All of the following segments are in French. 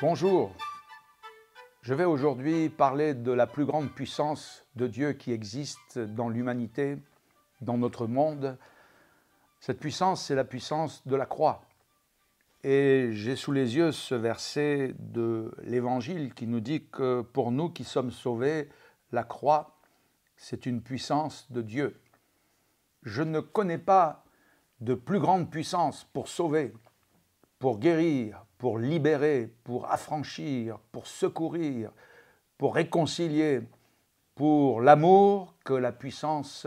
Bonjour, je vais aujourd'hui parler de la plus grande puissance de Dieu qui existe dans l'humanité, dans notre monde. Cette puissance, c'est la puissance de la croix. Et j'ai sous les yeux ce verset de l'Évangile qui nous dit que pour nous qui sommes sauvés, la croix, c'est une puissance de Dieu. Je ne connais pas de plus grande puissance pour sauver, pour guérir, pour libérer, pour affranchir, pour secourir, pour réconcilier, pour l'amour que la puissance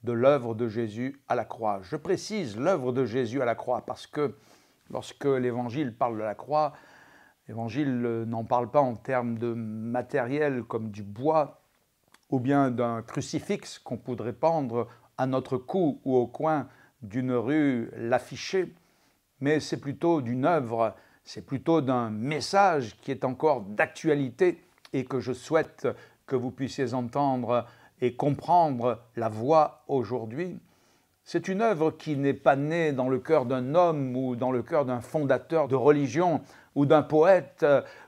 de l'œuvre de Jésus à la croix. Je précise l'œuvre de Jésus à la croix parce que lorsque l'Évangile parle de la croix, l'Évangile n'en parle pas en termes de matériel comme du bois ou bien d'un crucifix qu'on pourrait pendre à notre cou ou au coin d'une rue, l'afficher, mais c'est plutôt d'une œuvre, c'est plutôt d'un message qui est encore d'actualité et que je souhaite que vous puissiez entendre et comprendre la voix aujourd'hui. C'est une œuvre qui n'est pas née dans le cœur d'un homme ou dans le cœur d'un fondateur de religion ou d'un poète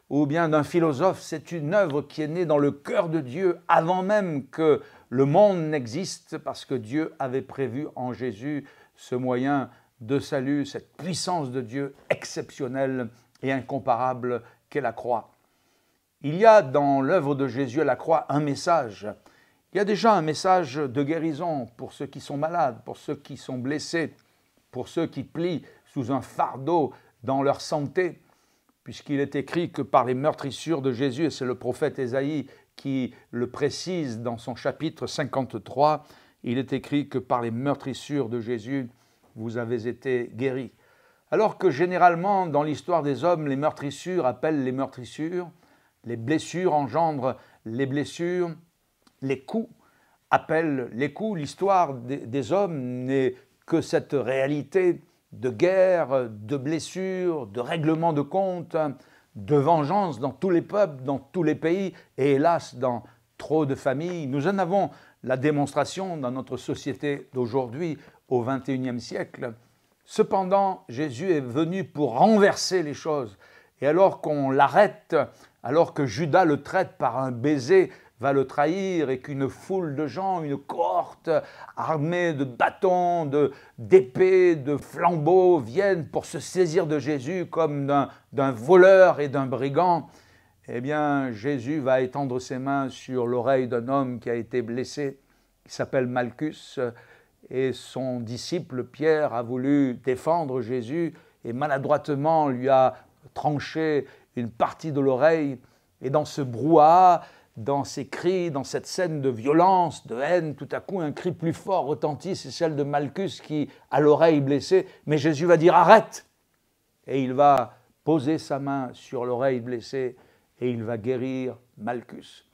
ou bien d'un philosophe. C'est une œuvre qui est née dans le cœur de Dieu avant même que le monde n'existe parce que Dieu avait prévu en Jésus ce moyen de salut, cette puissance de Dieu exceptionnelle et incomparable qu'est la croix. Il y a dans l'œuvre de Jésus à la croix un message. Il y a déjà un message de guérison pour ceux qui sont malades, pour ceux qui sont blessés, pour ceux qui plient sous un fardeau dans leur santé, puisqu'il est écrit que par les meurtrissures de Jésus, et c'est le prophète Ésaïe qui le précise dans son chapitre 53, il est écrit que par les meurtrissures de Jésus, vous avez été guéris. Alors que généralement, dans l'histoire des hommes, les meurtrissures appellent les meurtrissures, les blessures engendrent les blessures, les coups appellent les coups. L'histoire des hommes n'est que cette réalité de guerre, de blessures, de règlement de comptes, de vengeance dans tous les peuples, dans tous les pays et hélas dans trop de familles. Nous en avons la démonstration dans notre société d'aujourd'hui au XXIe siècle. Cependant, Jésus est venu pour renverser les choses. Et alors qu'on l'arrête, alors que Judas le traite par un baiser, va le trahir et qu'une foule de gens, une cohorte armée de bâtons, d'épées, de flambeaux viennent pour se saisir de Jésus comme d'un voleur et d'un brigand, eh bien Jésus va étendre ses mains sur l'oreille d'un homme qui a été blessé, qui s'appelle Malchus, et son disciple Pierre a voulu défendre Jésus et maladroitement lui a tranché une partie de l'oreille. Et dans ce brouhaha, dans ces cris, dans cette scène de violence, de haine, tout à coup un cri plus fort retentit, c'est celle de Malchus qui a l'oreille blessée. Mais Jésus va dire « Arrête !» Et il va poser sa main sur l'oreille blessée et il va guérir Malchus.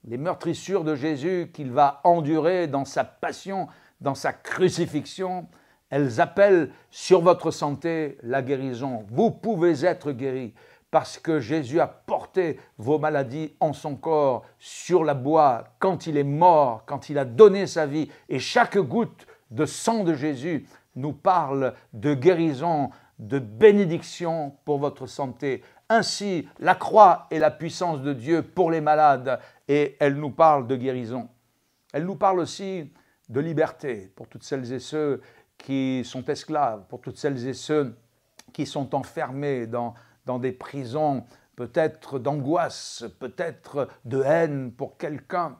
Les meurtrissures de Jésus qu'il va endurer dans sa passion, dans sa crucifixion, elles appellent sur votre santé la guérison. Vous pouvez être guéris parce que Jésus a porté vos maladies en son corps sur la bois quand il est mort, quand il a donné sa vie. Et chaque goutte de sang de Jésus nous parle de guérison, de bénédiction pour votre santé. Ainsi, la croix est la puissance de Dieu pour les malades et elle nous parle de guérison. Elle nous parle aussi de liberté pour toutes celles et ceux qui sont esclaves, pour toutes celles et ceux qui sont enfermés dans des prisons, peut-être d'angoisse, peut-être de haine pour quelqu'un.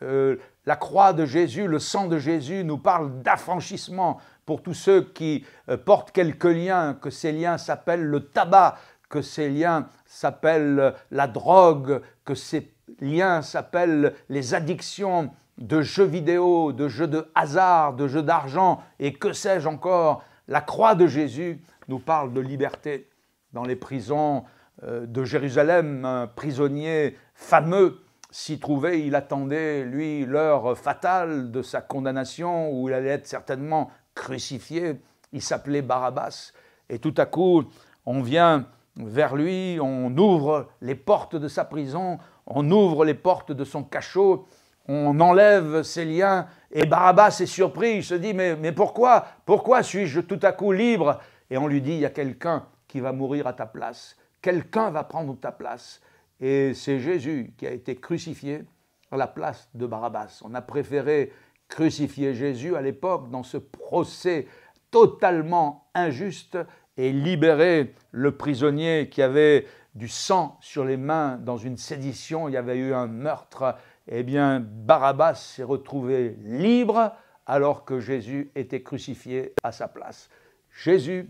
La croix de Jésus, le sang de Jésus nous parle d'affranchissement pour tous ceux qui portent quelques liens, que ces liens s'appellent le tabac, que ces liens s'appellent la drogue, que ces liens s'appellent les addictions de jeux vidéo, de jeux de hasard, de jeux d'argent et que sais-je encore. La croix de Jésus nous parle de liberté. Dans les prisons de Jérusalem, un prisonnier fameux s'y trouvait, il attendait, lui, l'heure fatale de sa condamnation où il allait être certainement crucifié. Il s'appelait Barabbas et tout à coup, on vient vers lui, on ouvre les portes de sa prison, on ouvre les portes de son cachot, on enlève ses liens et Barabbas est surpris, il se dit mais pourquoi suis-je tout à coup libre? Et on lui dit il y a quelqu'un qui va mourir à ta place, quelqu'un va prendre ta place. Et c'est Jésus qui a été crucifié à la place de Barabbas. On a préféré crucifier Jésus à l'époque dans ce procès totalement injuste et libérer le prisonnier qui avait du sang sur les mains dans une sédition, il y avait eu un meurtre. Eh bien, Barabbas s'est retrouvé libre alors que Jésus était crucifié à sa place. Jésus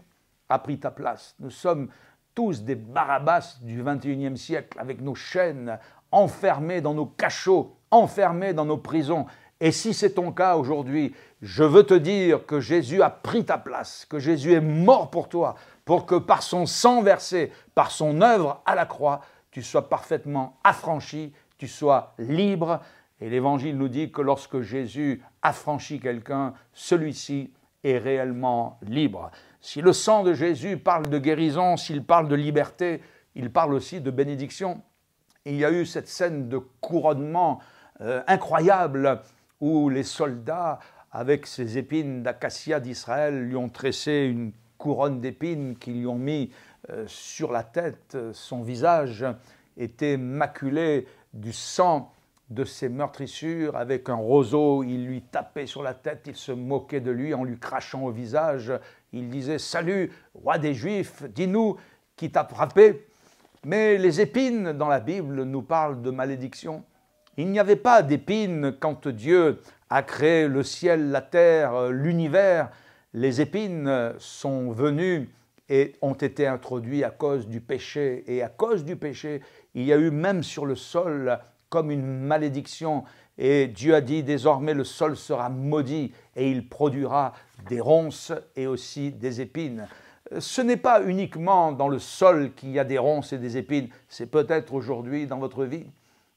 a pris ta place. Nous sommes tous des Barabbas du XXIe siècle avec nos chaînes, enfermés dans nos cachots, enfermés dans nos prisons. Et si c'est ton cas aujourd'hui, je veux te dire que Jésus a pris ta place, que Jésus est mort pour toi, pour que par son sang versé, par son œuvre à la croix, tu sois parfaitement affranchi, tu sois libre. Et l'Évangile nous dit que lorsque Jésus affranchit quelqu'un, celui-ci est réellement libre. Si le sang de Jésus parle de guérison, s'il parle de liberté, il parle aussi de bénédiction. Il y a eu cette scène de couronnement incroyable où les soldats, avec ces épines d'acacia d'Israël, lui ont tressé une couronne d'épines qu'ils lui ont mis sur la tête. Son visage était maculé du sang de ses meurtrissures. Avec un roseau, il lui tapait sur la tête, il se moquait de lui en lui crachant au visage. Il disait « Salut, roi des Juifs, dis-nous qui t'a frappé ?» Mais les épines dans la Bible nous parlent de malédiction. Il n'y avait pas d'épines quand Dieu a créé le ciel, la terre, l'univers. Les épines sont venues et ont été introduites à cause du péché. Et à cause du péché, il y a eu même sur le sol comme une malédiction. Et Dieu a dit, désormais le sol sera maudit et il produira des ronces et aussi des épines. Ce n'est pas uniquement dans le sol qu'il y a des ronces et des épines, c'est peut-être aujourd'hui dans votre vie,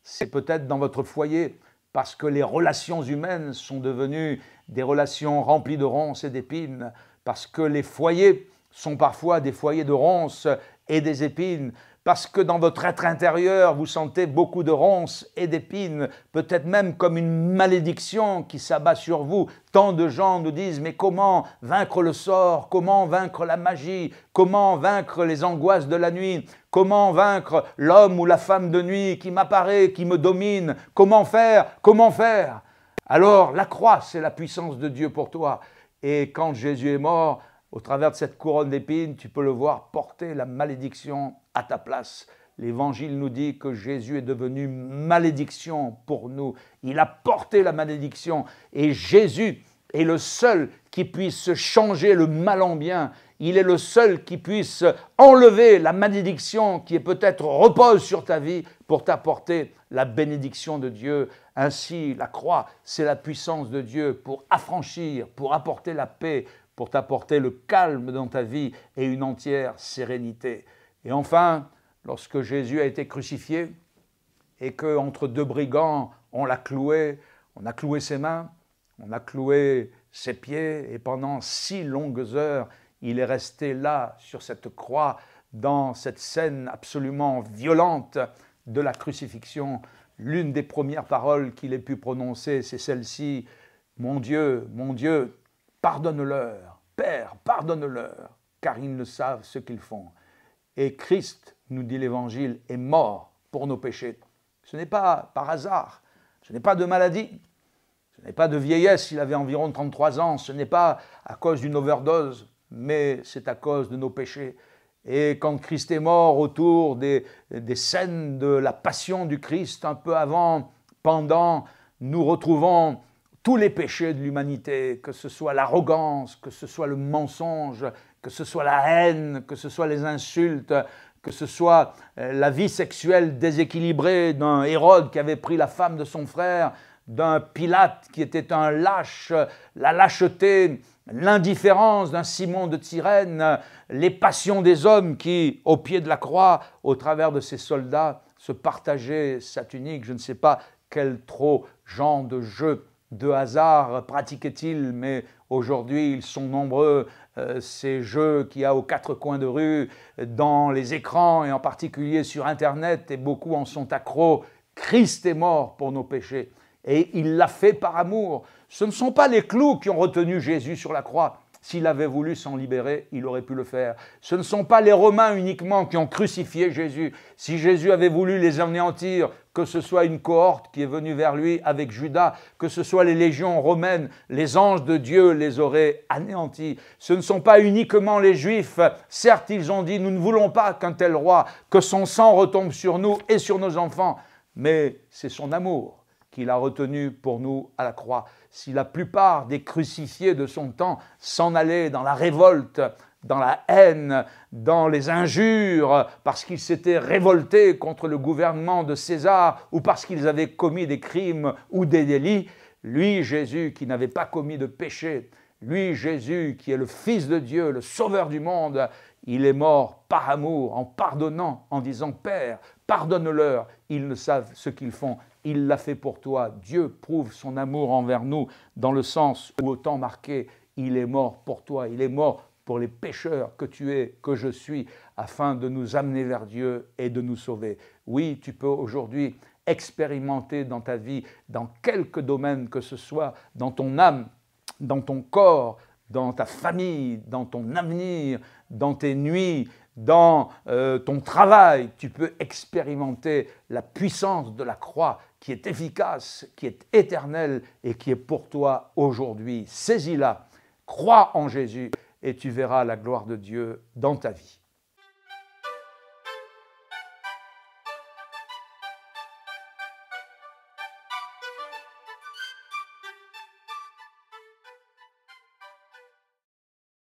c'est peut-être dans votre foyer, parce que les relations humaines sont devenues des relations remplies de ronces et d'épines, parce que les foyers sont parfois des foyers de ronces et des épines, parce que dans votre être intérieur, vous sentez beaucoup de ronces et d'épines, peut-être même comme une malédiction qui s'abat sur vous. Tant de gens nous disent « Mais comment vaincre le sort? Comment vaincre la magie? Comment vaincre les angoisses de la nuit? Comment vaincre l'homme ou la femme de nuit qui m'apparaît, qui me domine? Comment faire? Comment faire ?» Alors, la croix, c'est la puissance de Dieu pour toi. Et quand Jésus est mort, au travers de cette couronne d'épines, tu peux le voir porter la malédiction à ta place. L'Évangile nous dit que Jésus est devenu malédiction pour nous. Il a porté la malédiction et Jésus est le seul qui puisse changer le mal en bien. Il est le seul qui puisse enlever la malédiction qui est peut-être repose sur ta vie pour t'apporter la bénédiction de Dieu. Ainsi, la croix, c'est la puissance de Dieu pour affranchir, pour apporter la paix, pour t'apporter le calme dans ta vie et une entière sérénité. Et enfin, lorsque Jésus a été crucifié et qu'entre deux brigands, on l'a cloué, on a cloué ses mains, on a cloué ses pieds et pendant 6 longues heures, il est resté là sur cette croix dans cette scène absolument violente de la crucifixion. L'une des premières paroles qu'il ait pu prononcer, c'est celle-ci, « Mon Dieu, pardonne-leur, Père, pardonne-leur, car ils ne savent ce qu'ils font. » Et Christ, nous dit l'Évangile, est mort pour nos péchés. Ce n'est pas par hasard, ce n'est pas de maladie, ce n'est pas de vieillesse, il avait environ 33 ans, ce n'est pas à cause d'une overdose, mais c'est à cause de nos péchés. Et quand Christ est mort, autour des scènes de la passion du Christ, un peu avant, pendant, nous retrouvons tous les péchés de l'humanité, que ce soit l'arrogance, que ce soit le mensonge, que ce soit la haine, que ce soit les insultes, que ce soit la vie sexuelle déséquilibrée d'un Hérode qui avait pris la femme de son frère, d'un Pilate qui était un lâche, la lâcheté, l'indifférence d'un Simon de Cyrène, les passions des hommes qui, au pied de la croix, au travers de ces soldats, se partageaient sa tunique. Je ne sais pas quel trop genre de jeu de hasard pratiquait-il, mais aujourd'hui ils sont nombreux, ces jeux qu'il y a aux 4 coins de rue, dans les écrans et en particulier sur Internet, et beaucoup en sont accros. Christ est mort pour nos péchés et il l'a fait par amour. Ce ne sont pas les clous qui ont retenu Jésus sur la croix, S'il avait voulu s'en libérer, il aurait pu le faire. Ce ne sont pas les Romains uniquement qui ont crucifié Jésus. Si Jésus avait voulu les anéantir, que ce soit une cohorte qui est venue vers lui avec Judas, que ce soit les légions romaines, les anges de Dieu les auraient anéantis. Ce ne sont pas uniquement les Juifs. Certes, ils ont dit « Nous ne voulons pas qu'un tel roi, que son sang retombe sur nous et sur nos enfants. » Mais c'est son amour qu'il a retenu pour nous à la croix. Si la plupart des crucifiés de son temps s'en allaient dans la révolte, dans la haine, dans les injures, parce qu'ils s'étaient révoltés contre le gouvernement de César ou parce qu'ils avaient commis des crimes ou des délits, lui, Jésus, qui n'avait pas commis de péché, lui, Jésus, qui est le Fils de Dieu, le Sauveur du monde, il est mort par amour, en pardonnant, en disant « Père, pardonne-leur, ils ne savent ce qu'ils font. » Il l'a fait pour toi. Dieu prouve son amour envers nous dans le sens où, autant marqué, il est mort pour toi, il est mort pour les pécheurs que tu es, que je suis, afin de nous amener vers Dieu et de nous sauver. Oui, tu peux aujourd'hui expérimenter dans ta vie, dans quelque domaine que ce soit, dans ton âme, dans ton corps, dans ta famille, dans ton avenir, dans tes nuits, dans ton travail, tu peux expérimenter la puissance de la croix qui est efficace, qui est éternelle et qui est pour toi aujourd'hui. Saisis-la, crois en Jésus et tu verras la gloire de Dieu dans ta vie.